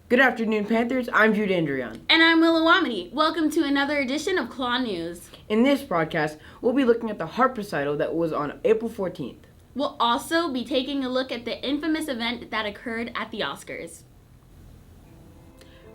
Good afternoon, Panthers. I'm Jude Andrion. And I'm Willow Wamedy. Welcome to another edition of KLAW News. In this broadcast, we'll be looking at the harp recital that was on April 14th. We'll also be taking a look at the infamous event that occurred at the Oscars.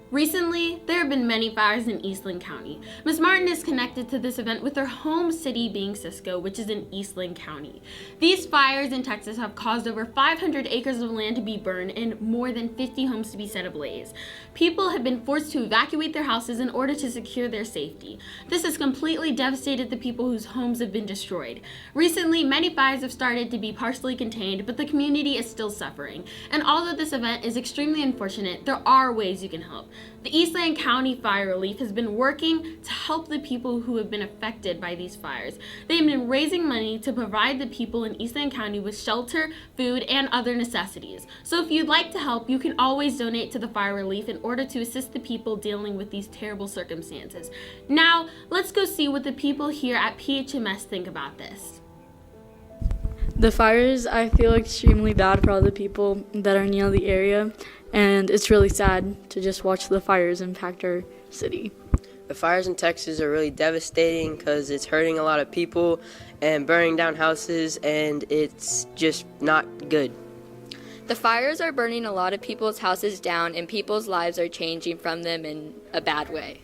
Recently, there have been many fires in Eastland County. Ms. Martin is connected to this event with her home city being Cisco, which is in Eastland County. These fires in Texas have caused over 500 acres of land to be burned and more than 50 homes to be set ablaze. People have been forced to evacuate their houses in order to secure their safety. This has completely devastated the people whose homes have been destroyed. Recently, many fires have started to be partially contained, but the community is still suffering. And although this event is extremely unfortunate, there are ways you can help. The Eastland County Fire Relief has been working to help the people who have been affected by these fires. They have been raising money to provide the people in Eastland County with shelter, food, and other necessities. So if you'd like to help, you can always donate to the Fire Relief in order to assist the people dealing with these terrible circumstances. Now, let's go see what the people here at PHMS think about this. The fires, I feel extremely bad for all the people that are near the area, and it's really sad to just watch the fires impact our city. The fires in Texas are really devastating because it's hurting a lot of people and burning down houses, and it's just not good. The fires are burning a lot of people's houses down, and people's lives are changing from them in a bad way.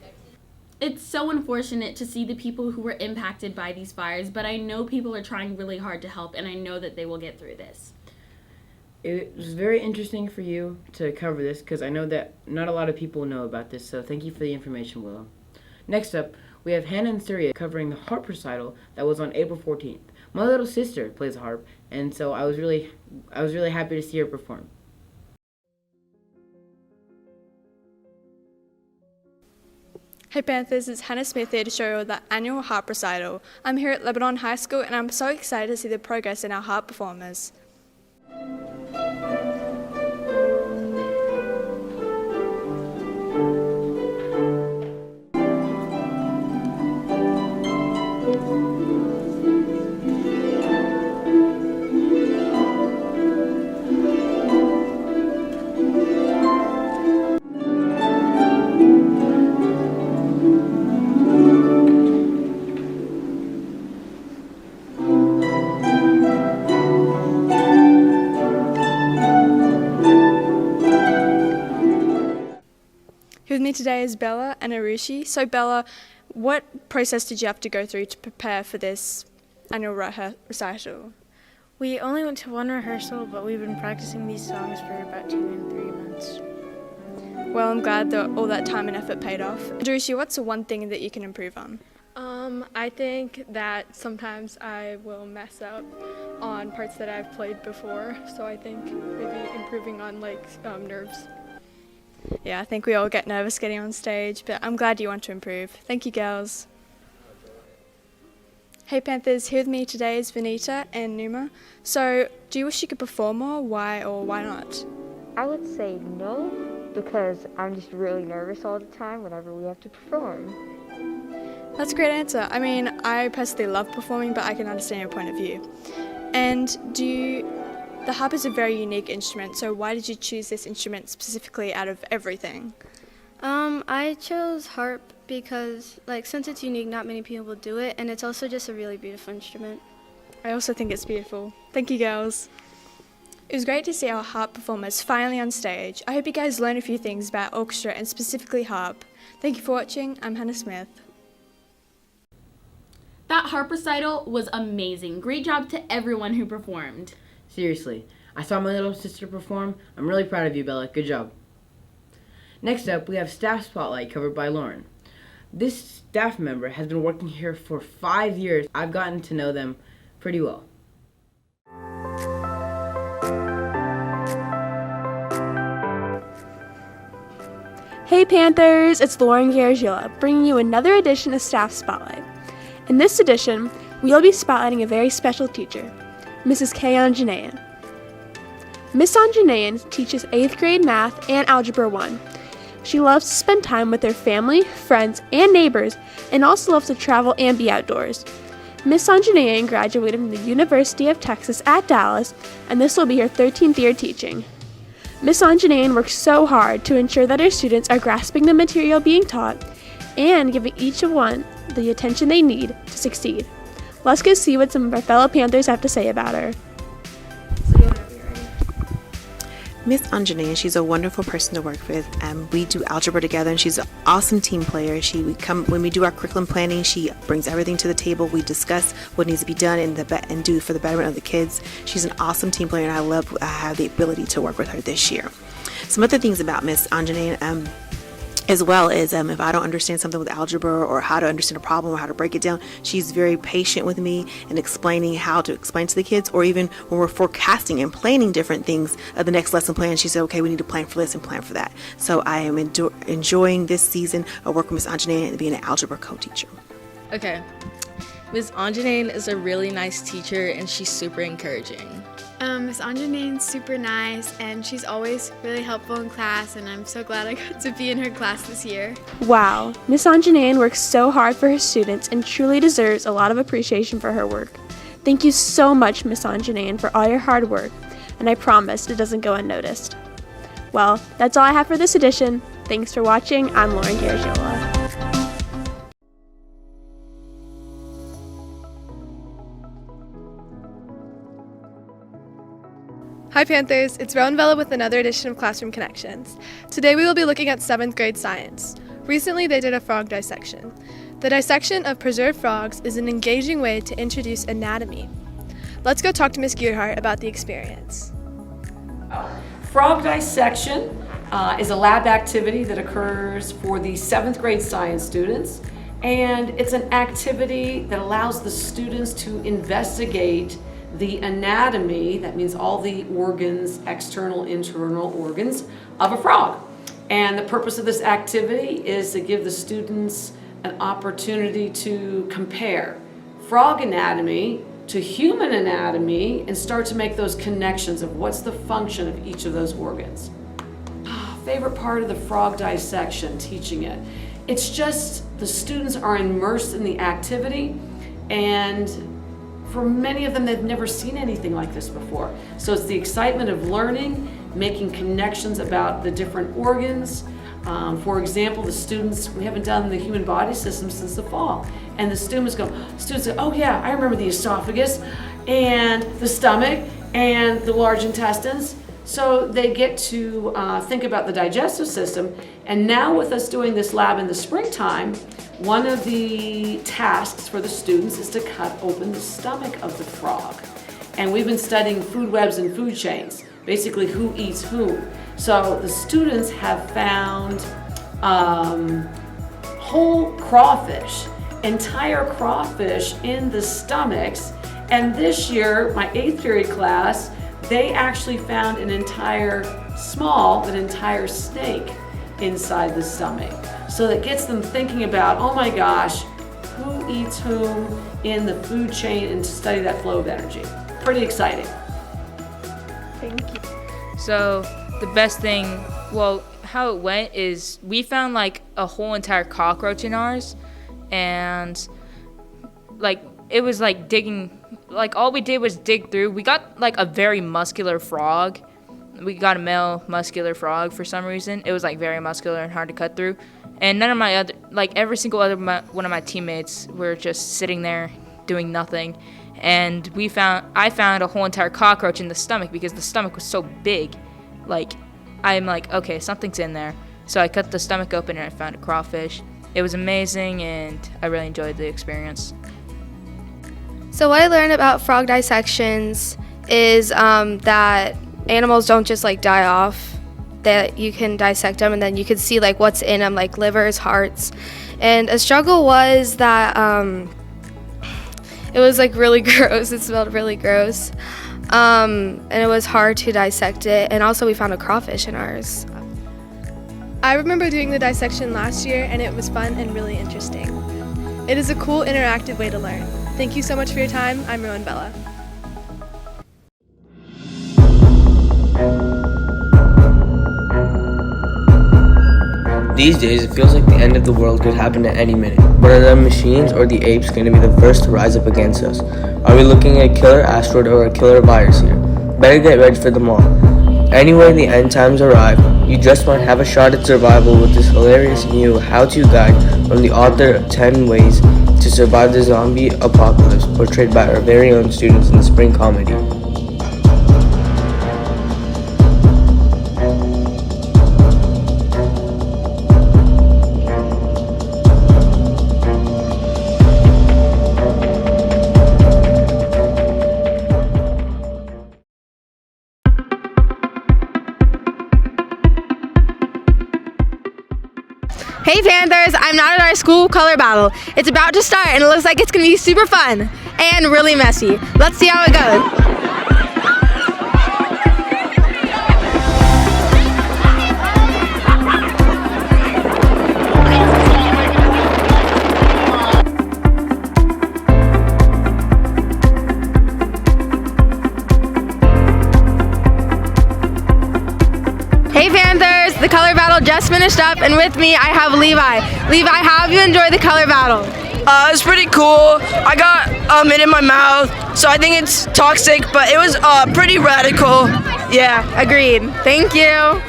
It's so unfortunate to see the people who were impacted by these fires, but I know people are trying really hard to help, and I know that they will get through this. It was very interesting for you to cover this because I know that not a lot of people know about this, so thank you for the information, Willow. Next up, we have Hannah and Surya covering the harp recital that was on April 14th. My little sister plays a harp, and so I was really happy to see her perform. Hey Panthers, it's Hannah Smith here to show you the annual harp recital. I'm here at Lebanon High School and I'm so excited to see the progress in our harp performers. With me today is Bella and Arushi. So Bella, what process did you have to go through to prepare for this annual recital? We only went to one rehearsal, but we've been practicing these songs for about 2 and 3 months. Well, I'm glad that all that time and effort paid off. Arushi, what's the one thing that you can improve on? I think that sometimes I will mess up on parts that I've played before, so I think maybe improving on nerves. Yeah, I think we all get nervous getting on stage, but I'm glad you want to improve. Thank you, girls. Hey Panthers, here with me today is Vanita and Numa. So, do you wish you could perform more? Why or why not? I would say no, because I'm just really nervous all the time whenever we have to perform. That's a great answer. I mean, I personally love performing, but I can understand your point of view. And the harp is a very unique instrument, so why did you choose this instrument specifically out of everything? I chose harp because, since it's unique, not many people do it, and it's also just a really beautiful instrument. I also think it's beautiful. Thank you, girls. It was great to see our harp performers finally on stage. I hope you guys learned a few things about orchestra and specifically harp. Thank you for watching. I'm Hannah Smith. That harp recital was amazing. Great job to everyone who performed. Seriously, I saw my little sister perform. I'm really proud of you, Bella. Good job. Next up, we have Staff Spotlight covered by Lauren. This staff member has been working here for 5 years. I've gotten to know them pretty well. Hey Panthers, it's Lauren Garagilla, bringing you another edition of Staff Spotlight. In this edition, we'll be spotlighting a very special teacher, Mrs. K. Anjanayan. Miss Anjanayan teaches 8th grade math and Algebra 1. She loves to spend time with her family, friends, and neighbors, and also loves to travel and be outdoors. Miss Anjanayan graduated from the University of Texas at Dallas, and this will be her 13th year teaching. Miss Anjanane works so hard to ensure that her students are grasping the material being taught and giving each one the attention they need to succeed. Let's go see what some of our fellow Panthers have to say about her. Miss Anjanane, she's a wonderful person to work with. We do algebra together, and she's an awesome team player. When we do our curriculum planning, she brings everything to the table. We discuss what needs to be done and do for the betterment of the kids. She's an awesome team player, and I have the ability to work with her this year. Some other things about Miss Anjanane, as well as if I don't understand something with algebra or how to understand a problem or how to break it down, she's very patient with me in explaining how to explain to the kids, or even when we're forecasting and planning different things of the next lesson plan, she said, okay, we need to plan for this and plan for that. So I am enjoying this season of working with Miss Anjanane and being an algebra co-teacher. Okay, Miss Anjanane is a really nice teacher and she's super encouraging. Miss Anjanane's super nice, and she's always really helpful in class, and I'm so glad I got to be in her class this year. Wow, Miss Anjanane works so hard for her students and truly deserves a lot of appreciation for her work. Thank you so much, Miss Anjanane, for all your hard work, and I promise it doesn't go unnoticed. Well, that's all I have for this edition. Thanks for watching. I'm Lauren Garagiola. Hi Panthers, it's Rowan Vella with another edition of Classroom Connections. Today we will be looking at 7th grade science. Recently they did a frog dissection. The dissection of preserved frogs is an engaging way to introduce anatomy. Let's go talk to Ms. Gearhart about the experience. Frog dissection is a lab activity that occurs for the 7th grade science students, and it's an activity that allows the students to investigate the anatomy, that means all the organs, external, internal organs of a frog. And the purpose of this activity is to give the students an opportunity to compare frog anatomy to human anatomy and start to make those connections of what's the function of each of those organs. Favorite part of the frog dissection, teaching it. It's just the students are immersed in the activity, and for many of them, they've never seen anything like this before. So it's the excitement of learning, making connections about the different organs. For example, the students, we haven't done the human body system since the fall. And the students go, oh yeah, I remember the esophagus and the stomach and the large intestines. So they get to think about the digestive system. And now with us doing this lab in the springtime, one of the tasks for the students is to cut open the stomach of the frog. And we've been studying food webs and food chains, basically who eats whom. So the students have found whole crawfish, entire crawfish in the stomachs. And this year, my 8th period class, they actually found an entire snake inside the stomach. So that gets them thinking about, oh my gosh, who eats whom in the food chain, and to study that flow of energy. Pretty exciting. Thank you. So the best thing, well, how it went is we found like a whole entire cockroach in ours, and like it was like digging, like all we did was dig through. We got like a very muscular frog. We got a male muscular frog for some reason. It was like very muscular and hard to cut through. And none of my other, like every single other one of my teammates were just sitting there doing nothing. And I found a whole entire cockroach in the stomach because the stomach was so big. Like, I'm like, okay, something's in there. So I cut the stomach open and I found a crawfish. It was amazing and I really enjoyed the experience. So what I learned about frog dissections is that animals don't just like die off, that you can dissect them and then you can see like what's in them, like livers, hearts. And a struggle was that it was like really gross. It smelled really gross. And it was hard to dissect it. And also we found a crawfish in ours. I remember doing the dissection last year, and it was fun and really interesting. It is a cool, interactive way to learn. Thank you so much for your time. I'm Rowan Bella. These days, it feels like the end of the world could happen at any minute. But are the machines or the apes going to be the first to rise up against us? Are we looking at a killer asteroid or a killer virus here? Better get ready for them all. Anyway, the end times arrive. You just might have a shot at survival with this hilarious new how-to guide from the author of 10 Ways to Survive the Zombie Apocalypse, portrayed by our very own students in the spring comedy. Hey Panthers, I'm not at our school color battle. It's about to start and it looks like it's going to be super fun and really messy. Let's see how it goes. Hey Panthers, the color battle just finished up, and with me I have Levi. Levi, how have you enjoyed the color battle? It's pretty cool. I got it in my mouth, so I think it's toxic, but it was pretty radical. Yeah, agreed. Thank you.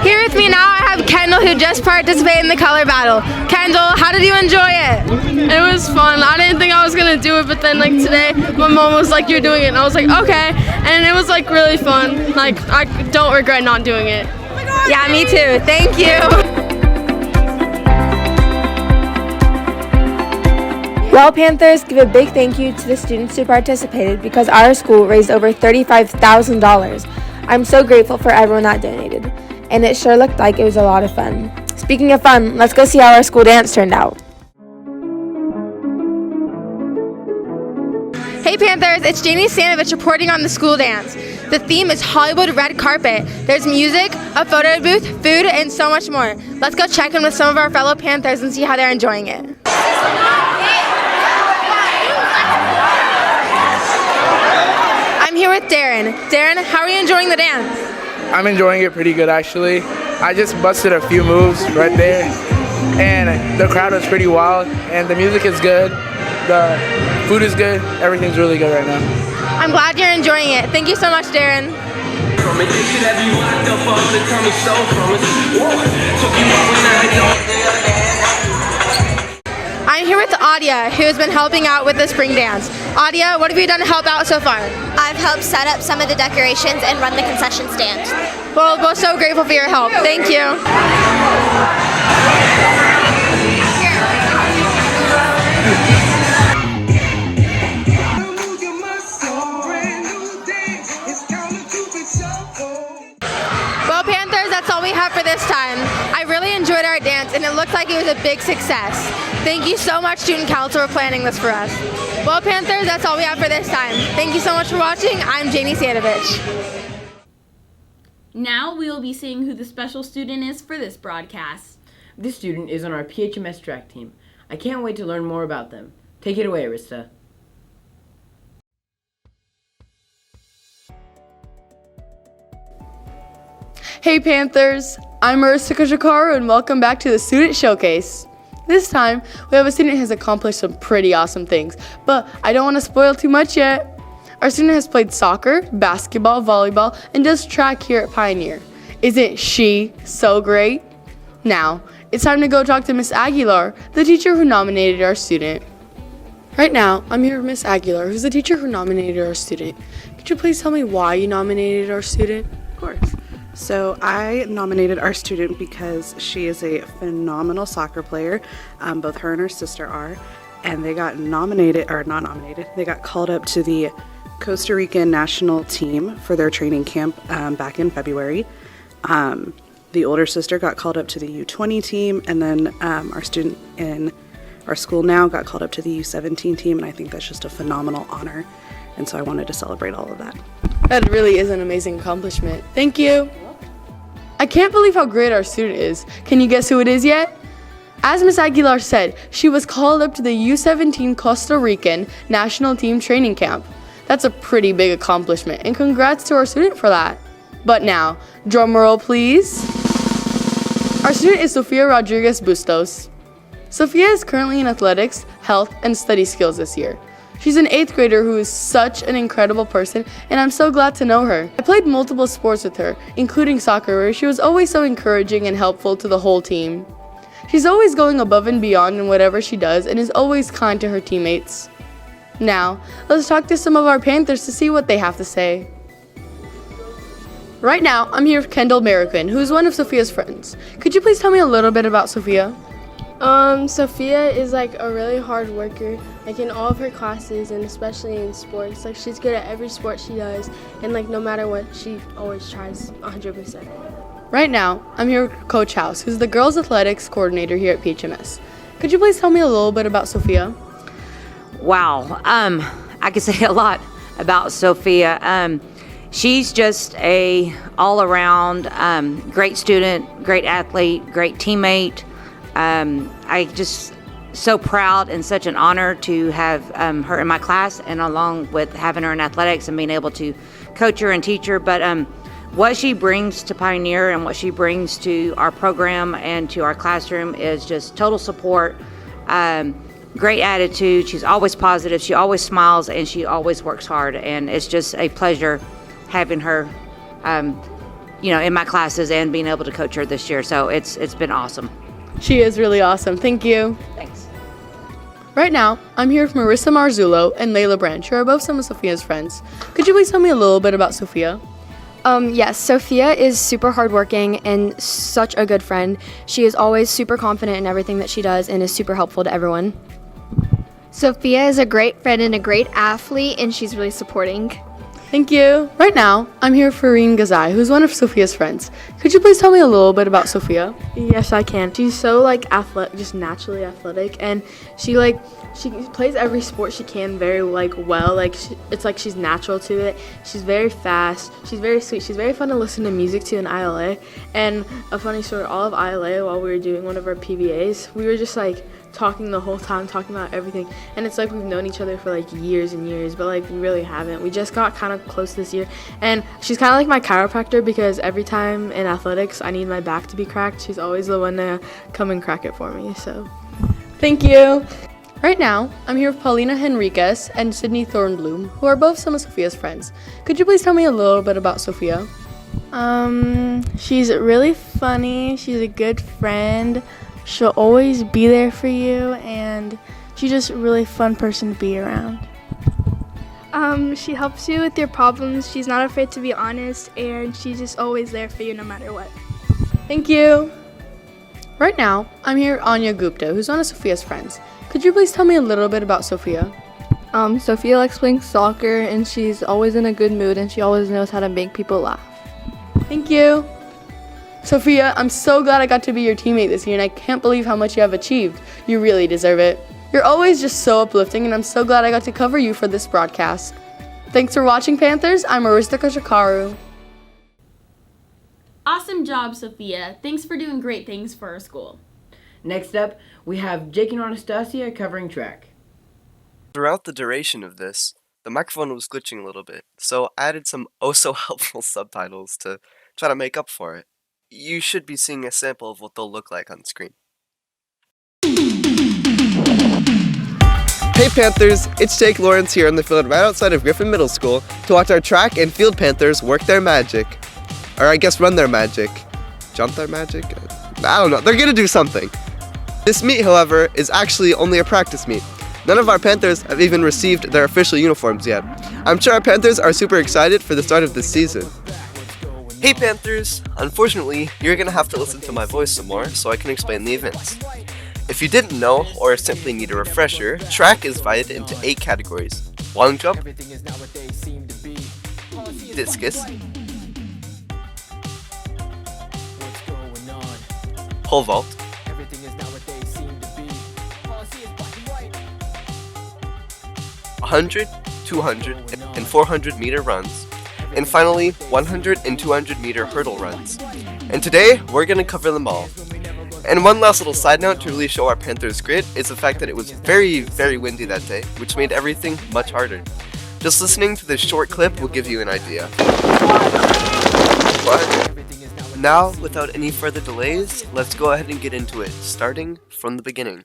Here with me now I have Kendall, who just participated in the color battle. Kendall, how did you enjoy it? It was fun. I didn't think I was gonna do it, but then like today, my mom was like, "You're doing it," and I was like, "Okay," and it was like really fun. Like I don't regret not doing it. Yeah, me too. Thank you. Well, Panthers, give a big thank you to the students who participated because our school raised over $35,000. I'm so grateful for everyone that donated, and it sure looked like it was a lot of fun. Speaking of fun, let's go see how our school dance turned out. Hey Panthers, it's Janie Stanovich reporting on the school dance. The theme is Hollywood Red Carpet. There's music, a photo booth, food, and so much more. Let's go check in with some of our fellow Panthers and see how they're enjoying it. I'm here with Darren. Darren, how are you enjoying the dance? I'm enjoying it pretty good actually. I just busted a few moves right there, and the crowd was pretty wild, and the music is good, the food is good, everything's really good right now. I'm glad you're enjoying it. Thank you so much, Darren. I'm here with Adia, who has been helping out with the spring dance. Adia, what have you done to help out so far? I've helped set up some of the decorations and run the concession stand. Well, we're so grateful for your help. Thank you. Well, Panthers, that's all we have for this time. I really enjoyed our dance, and it looked like it was a big success. Thank you so much, Student Council, for planning this for us. Well, Panthers, that's all we have for this time. Thank you so much for watching. I'm Janie Stanovich. Now we will be seeing who the special student is for this broadcast. This student is on our PHMS track team. I can't wait to learn more about them. Take it away, Arista. Hey Panthers, I'm Marissa Kajikaru and welcome back to the Student Showcase. This time, we have a student who has accomplished some pretty awesome things, but I don't want to spoil too much yet. Our student has played soccer, basketball, volleyball, and does track here at Pioneer. Isn't she so great? Now, it's time to go talk to Miss Aguilar, the teacher who nominated our student. Right now, I'm here with Miss Aguilar, who's the teacher who nominated our student. Could you please tell me why you nominated our student? Of course. So I nominated our student because she is a phenomenal soccer player. Both her and her sister are, and they got they got called up to the Costa Rican national team for their training camp back in February. The older sister got called up to the U20 team, and then our student in our school now got called up to the U17 team, and I think that's just a phenomenal honor, and so I wanted to celebrate all of that. That really is an amazing accomplishment. Thank you. I can't believe how great our student is. Can you guess who it is yet? As Ms. Aguilar said, she was called up to the U17 Costa Rican national team training camp. That's a pretty big accomplishment, and congrats to our student for that. But now, drum roll please. Our student is Sofia Rodriguez Bustos. Sofia is currently in athletics, health, and study skills this year. She's an 8th grader who is such an incredible person, and I'm so glad to know her. I played multiple sports with her, including soccer, where she was always so encouraging and helpful to the whole team. She's always going above and beyond in whatever she does and is always kind to her teammates. Now, let's talk to some of our Panthers to see what they have to say. Right now, I'm here with Kendall Merrican, who is one of Sophia's friends. Could you please tell me a little bit about Sophia? Sophia is like a really hard worker, like in all of her classes and especially in sports. Like she's good at every sport she does, and like no matter what, she always tries 100%. Right now, I'm here with Coach House, who's the girls' athletics coordinator here at PHMS. Could you please tell me a little bit about Sophia? Wow, I could say a lot about Sophia. She's just a all-around great student, great athlete, great teammate. I just so proud and such an honor to have her in my class, and along with having her in athletics and being able to coach her and teach her. But what she brings to Pioneer and what she brings to our program and to our classroom is just total support, great attitude. She's always positive, she always smiles, and she always works hard. And it's just a pleasure having her in my classes and being able to coach her this year. So it's been awesome. She is really awesome. Thank you. Thanks. Right now, I'm here with Marissa Marzullo and Layla Branch, who are both some of Sophia's friends. Could you please tell me a little bit about Sophia? Yes, Sophia is super hardworking and such a good friend. She is always super confident in everything that she does and is super helpful to everyone. Sophia is a great friend and a great athlete, and she's really supporting. Thank you. Right now, I'm here with Fareen Ghazai, who's one of Sophia's friends. Could you please tell me a little bit about Sophia? Yes, I can. She's so athletic, just naturally athletic, and she plays every sport she can very well. It's like she's natural to it. She's very fast. She's very sweet. She's very fun to listen to music to in ILA. And a funny story, all of ILA, while we were doing one of our PBAs, we were just talking the whole time, talking about everything. And it's like we've known each other for years and years, but we really haven't. We just got kind of close this year. And she's kind of like my chiropractor, because every time in athletics I need my back to be cracked, she's always the one to come and crack it for me. So thank you. Right now, I'm here with Paulina Henriquez and Sydney Thornbloom, who are both some of Sophia's friends. Could you please tell me a little bit about Sophia? She's really funny. She's a good friend. She'll always be there for you, and she's just a really fun person to be around. She helps you with your problems. She's not afraid to be honest, and she's just always there for you no matter what. Thank you. Right now, I'm here with Anya Gupta, who's one of Sophia's friends. Could you please tell me a little bit about Sophia? Sophia likes playing soccer, and she's always in a good mood, and she always knows how to make people laugh. Thank you. Sophia, I'm so glad I got to be your teammate this year, and I can't believe how much you have achieved. You really deserve it. You're always just so uplifting, and I'm so glad I got to cover you for this broadcast. Thanks for watching, Panthers. I'm Arista Koshikaru. Awesome job, Sophia. Thanks for doing great things for our school. Next up, we have Jake and Anastasia covering track. Throughout the duration of this, the microphone was glitching a little bit, so I added some oh-so-helpful subtitles to try to make up for it. You should be seeing a sample of what they'll look like on screen. Hey Panthers, it's Jake Lawrence here on the field right outside of Griffin Middle School to watch our track and field Panthers work their magic. Or I guess run their magic. Jump their magic? I don't know, they're gonna do something. This meet, however, is actually only a practice meet. None of our Panthers have even received their official uniforms yet. I'm sure our Panthers are super excited for the start of this season. Hey Panthers! Unfortunately, you're gonna have to listen to my voice some more so I can explain the events. If you didn't know, or simply need a refresher, track is divided into 8 categories. Long jump, discus, pole vault, 100, 200, and 400 meter runs, and finally 100 and 200 meter hurdle runs. And today, we're going to cover them all. And one last little side note to really show our Panthers grit is the fact that it was very, very windy that day, which made everything much harder. Just listening to this short clip will give you an idea. But now, without any further delays, let's go ahead and get into it, starting from the beginning.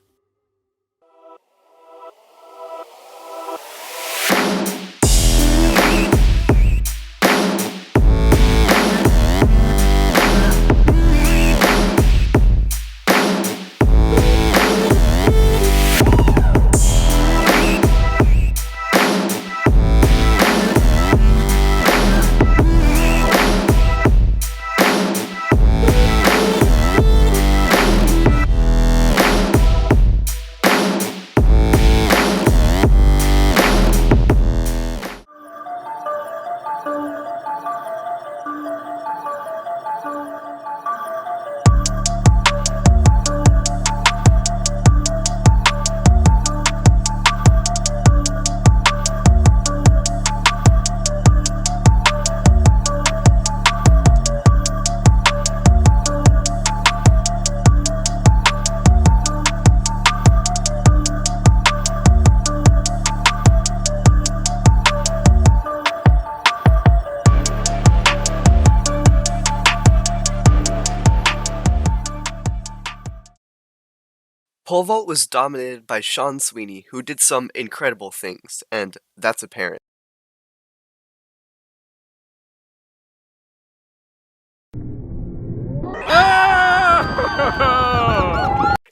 pole vault was dominated by Sean Sweeney, who did some incredible things, and that's apparent.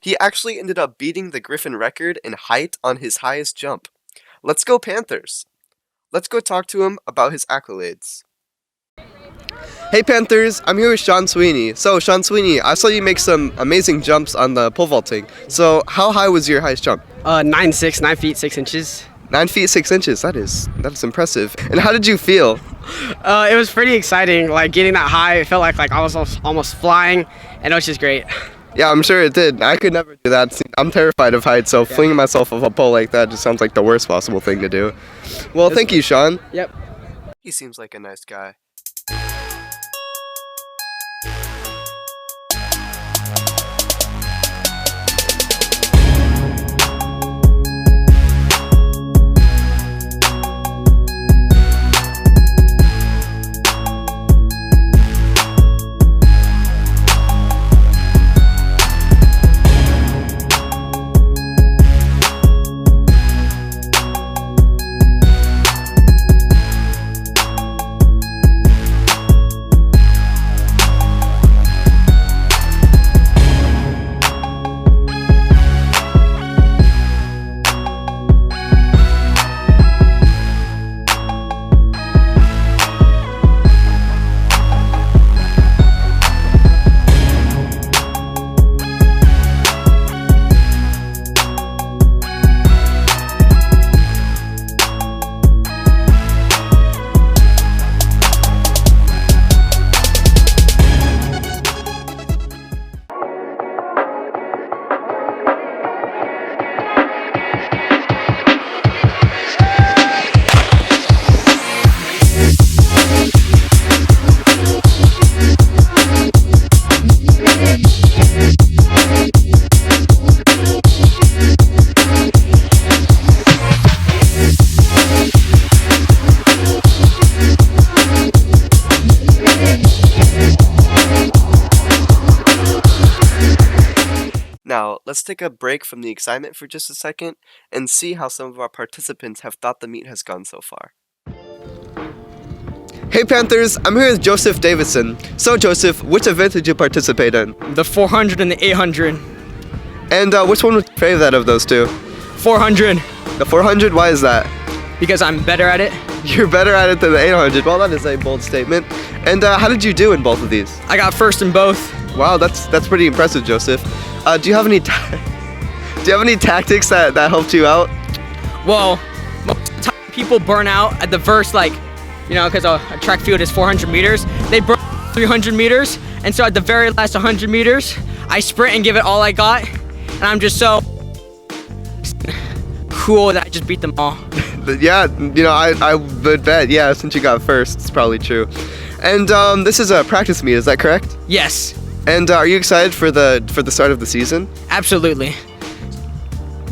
He actually ended up beating the Griffin record in height on his highest jump. Let's go Panthers! Let's go talk to him about his accolades. Hey Panthers, I'm here with Sean Sweeney. So Sean Sweeney, I saw you make some amazing jumps on the pole vaulting. So how high was your highest jump? 9 feet 6 inches. 9 feet 6 inches. That is impressive. And how did you feel? It was pretty exciting. Like getting that high, it felt like I was almost flying, and it was just great. Yeah, I'm sure it did. I could never do that. I'm terrified of heights, so flinging myself off a pole like that just sounds like the worst possible thing to do. Well, thank you, Sean. Yep. He seems like a nice guy. Now, let's take a break from the excitement for just a second and see how some of our participants have thought the meet has gone so far. Hey Panthers, I'm here with Joseph Davidson. So Joseph, which event did you participate in? The 400 and the 800. And which one was your favorite of those two? 400. The 400, why is that? Because I'm better at it. You're better at it than the 800. Well, that is a bold statement. And how did you do in both of these? I got first in both. Wow, that's pretty impressive, Joseph. Do you have any tactics that helped you out? Well, people burn out at the first, because a track field is 400 meters. They burn 300 meters, and so at the very last 100 meters, I sprint and give it all I got, and I'm just so cool that I just beat them all. Yeah, I would bet. Yeah, since you got first, it's probably true. And this is a practice meet, is that correct? Yes. And are you excited for the start of the season? Absolutely.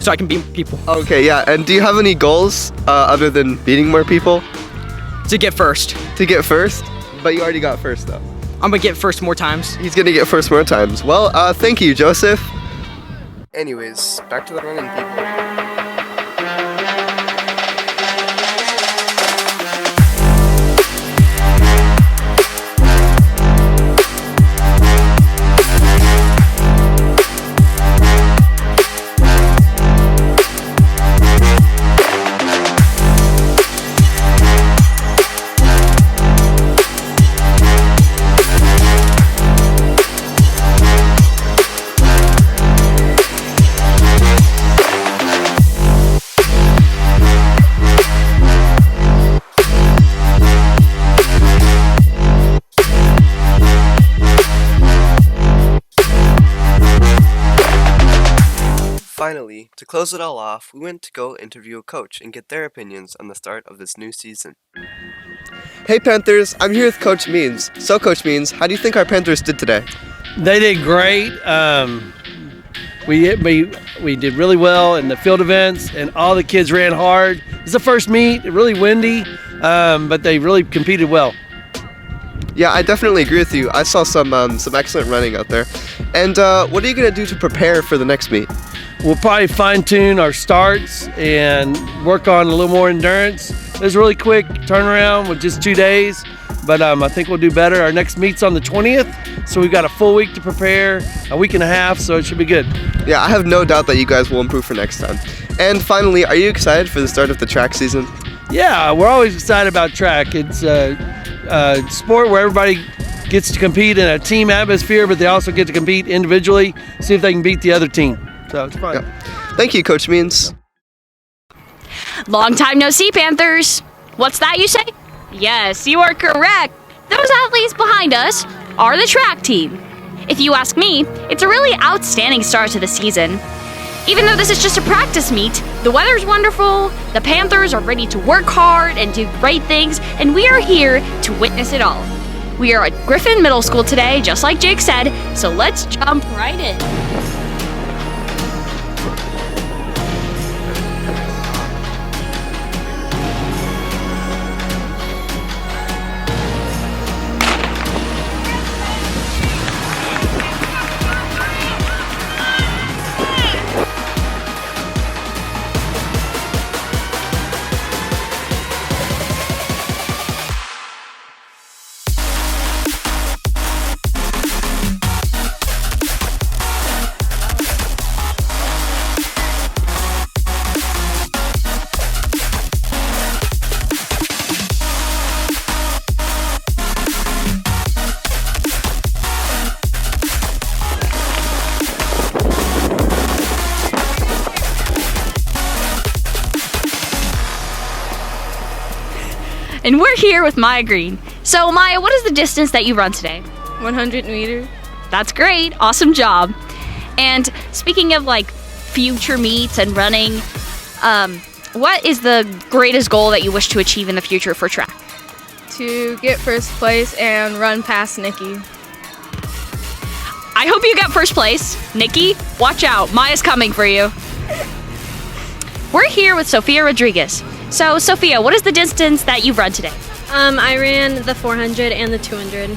So I can beat people. Okay, yeah. And do you have any goals other than beating more people? To get first. To get first? But you already got first, though. I'm gonna get first more times. He's gonna get first more times. Well, thank you, Joseph. Anyways, back to the running people. Finally, to close it all off, we went to go interview a coach and get their opinions on the start of this new season. Hey Panthers, I'm here with Coach Means. So Coach Means, how do you think our Panthers did today? They did great. We did really well in the field events, and all the kids ran hard. It's the first meet, really windy, but they really competed well. Yeah, I definitely agree with you. I saw some excellent running out there. And what are you going to do to prepare for the next meet? we'll probably fine tune our starts and work on a little more endurance. It was a really quick turnaround with just 2 days, but I think we'll do better. Our next meet's on the 20th, so we've got a full week to prepare, a week and a half, so it should be good. Yeah, I have no doubt that you guys will improve for next time. And finally, are you excited for the start of the track season? Yeah, we're always excited about track. It's a sport where everybody gets to compete in a team atmosphere, but they also get to compete individually, see if they can beat the other team. So it's fun. Yeah. Thank you, Coach Means. Long time no see, Panthers. What's that you say? Yes, you are correct. Those athletes behind us are the track team. If you ask me, it's a really outstanding start to the season. Even though this is just a practice meet, the weather's wonderful, the Panthers are ready to work hard and do great things, and we are here to witness it all. We are at Griffin Middle School today, just like Jake said, so let's jump right in. And we're here with Maya Green. So Maya, what is the distance that you run today? 100 meters. That's great. Awesome job. And speaking of like future meets and running, what is the greatest goal that you wish to achieve in the future for track? To get first place and run past Nikki. I hope you get first place. Nikki, watch out. Maya's coming for you. We're here with Sophia Rodriguez. So, Sophia, what is the distance that you've run today? I ran the 400 and the 200.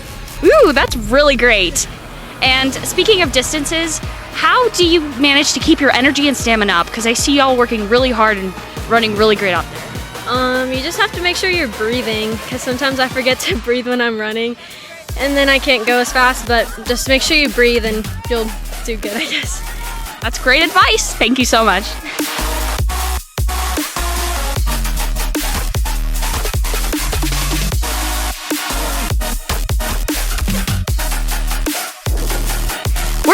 Ooh, that's really great. And speaking of distances, how do you manage to keep your energy and stamina up? Because I see y'all working really hard and running really great out there. You just have to make sure you're breathing, because sometimes I forget to breathe when I'm running, and then I can't go as fast, but just make sure you breathe and you'll do good, I guess. That's great advice. Thank you so much.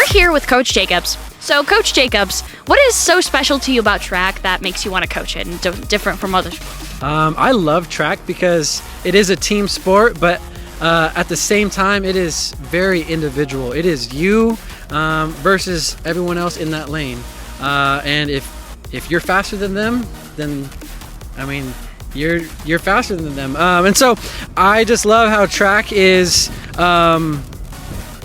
Here with Coach Jacobs. So, Coach Jacobs, what is so special to you about track that makes you want to coach it and different from other sports? I love track because it is a team sport, but at the same time, it is very individual. It is you versus everyone else in that lane. And if you're faster than them, then I mean, you're faster than them. And so I just love how track is.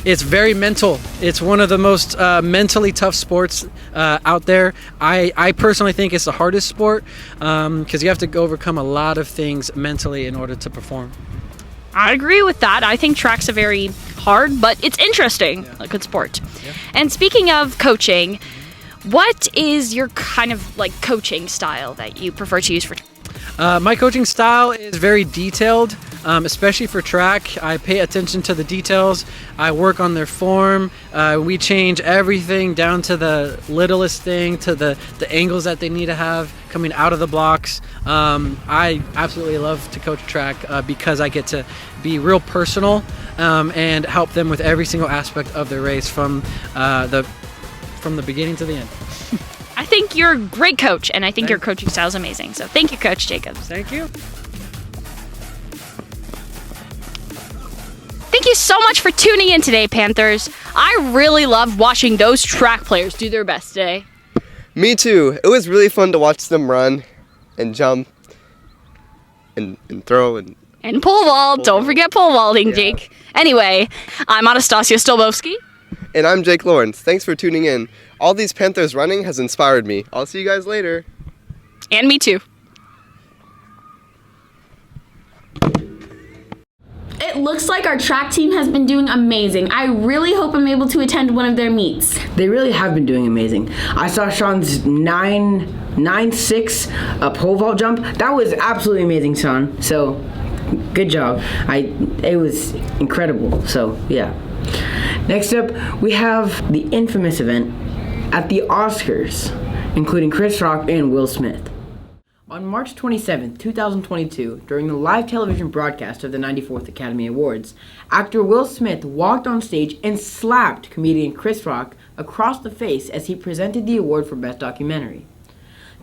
It's very mental. It's one of the most mentally tough sports out there. I personally think it's the hardest sport because you have to overcome a lot of things mentally in order to perform. I agree with that. I think track's a very hard, but it's interesting, a good sport. Yeah. And speaking of coaching, what is your kind of like coaching style that you prefer to use for track? My coaching style is very detailed, especially for track. I pay attention to the details. I work on their form. We change everything down to the littlest thing, to the angles that they need to have coming out of the blocks. I absolutely love to coach track because I get to be real personal and help them with every single aspect of their race from the beginning to the end. I think you're a great coach, and I think your coaching style is amazing. So thank you, Coach Jacobs. Thank you. Thank you so much for tuning in today, Panthers. I really loved watching those track players do their best today. Me too. It was really fun to watch them run and jump and throw and pole vault. Don't forget pole vaulting, Jake. Anyway, I'm Anastasia Stolbowski. And I'm Jake Lawrence. Thanks for tuning in. All these Panthers running has inspired me. I'll see you guys later. And me too. It It looks like our track team has been doing amazing. I really hope I'm able to attend one of their meets. They really have been doing amazing. I saw Sean's 9.96 pole vault jump. That was absolutely amazing, Sean. So, good job. It was incredible. So, yeah. Next up, we have the infamous event at the Oscars, including Chris Rock and Will Smith. On March 27, 2022, during the live television broadcast of the 94th Academy Awards, actor Will Smith walked on stage and slapped comedian Chris Rock across the face as he presented the award for Best Documentary.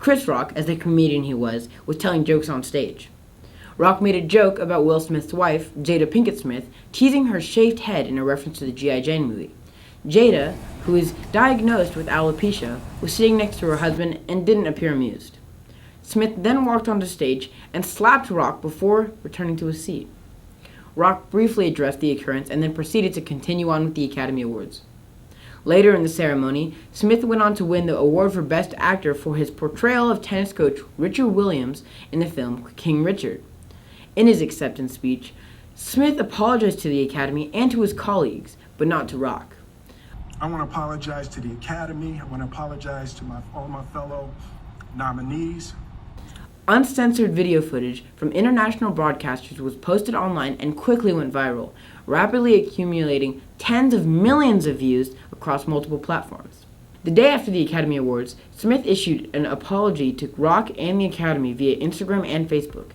Chris Rock, as the comedian he was telling jokes on stage. Rock made a joke about Will Smith's wife, Jada Pinkett Smith, teasing her shaved head in a reference to the G.I. Jane movie. Jada, who is diagnosed with alopecia, was sitting next to her husband and didn't appear amused. Smith then walked onto stage and slapped Rock before returning to his seat. Rock briefly addressed the occurrence and then proceeded to continue on with the Academy Awards. Later in the ceremony, Smith went on to win the award for Best Actor for his portrayal of tennis coach Richard Williams in the film King Richard. In his acceptance speech, Smith apologized to the Academy and to his colleagues, but not to Rock. I want to apologize to the Academy. I want to apologize to all my fellow nominees. Uncensored video footage from international broadcasters was posted online and quickly went viral, rapidly accumulating tens of millions of views across multiple platforms. The day after the Academy Awards, Smith issued an apology to Rock and the Academy via Instagram and Facebook.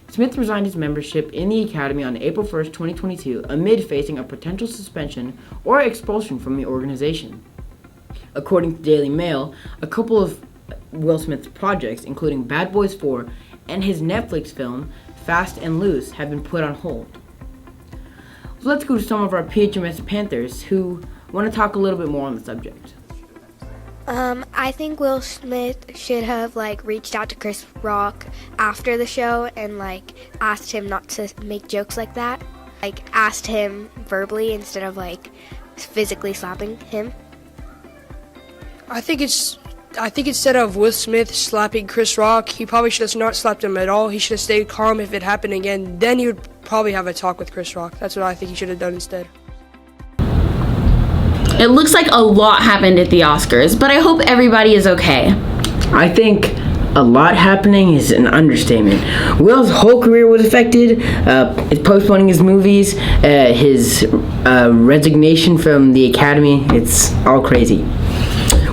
Smith resigned his membership in the Academy on April 1, 2022, amid facing a potential suspension or expulsion from the organization. According to Daily Mail, a couple of Will Smith's projects, including Bad Boys 4 and his Netflix film Fast and Loose, have been put on hold. So let's go to some of our PHMS Panthers who want to talk a little bit more on the subject. I think Will Smith should have reached out to Chris Rock after the show and asked him not to make jokes like that. Asked him verbally instead of physically slapping him. I think instead of Will Smith slapping Chris Rock, he probably should have not slapped him at all. He should have stayed calm if it happened again. Then he would probably have a talk with Chris Rock. That's what I think he should have done instead. It looks like a lot happened at the Oscars, but I hope everybody is okay. I think a lot happening is an understatement. Will's whole career was affected, his postponing his movies, his resignation from the Academy. It's all crazy.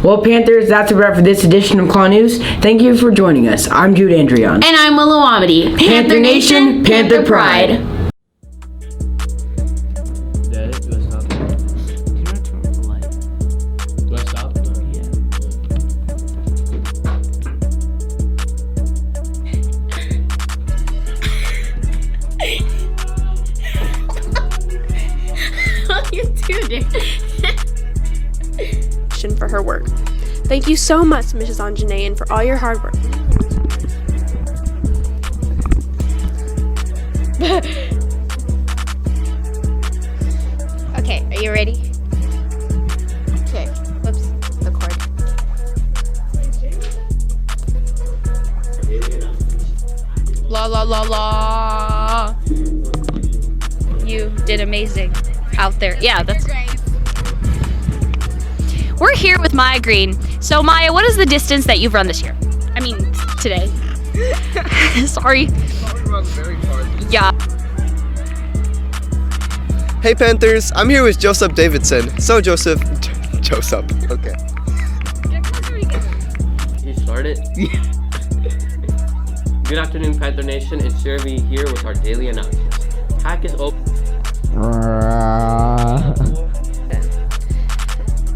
Well, Panthers, that's a wrap for this edition of KLAW News. Thank you for joining us. I'm Jude Andrion. And I'm Willow Amity. Panther Nation, Panther Pride. For her work. Thank you so much, Mrs. Anjanayan, for all your hard work. Okay, are you ready? Okay, whoops, the cord. La la la la. You did amazing out there. Yeah, that's. We're here with Maya Green. So Maya, what is the distance that you've run this year? I mean, today. Sorry. Yeah. Hey Panthers, I'm here with Joseph Davidson. So Joseph, okay. You started? Good afternoon, Panther Nation. It's Jeremy here with our daily announcements. Hack is open.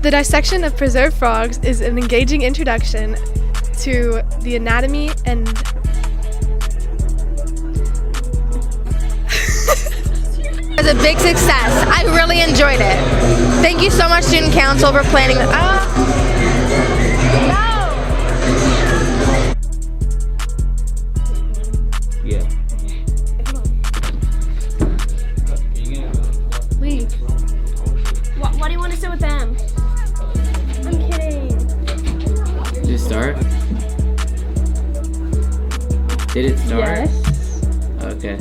The dissection of preserved frogs is an engaging introduction to the anatomy and It was a big success. I really enjoyed it. Thank you so much, Student Council, for planning this. Yeah. Leave. Why do you want to sit with them? I'm kidding. Did it start? Did it start? Yes. Okay.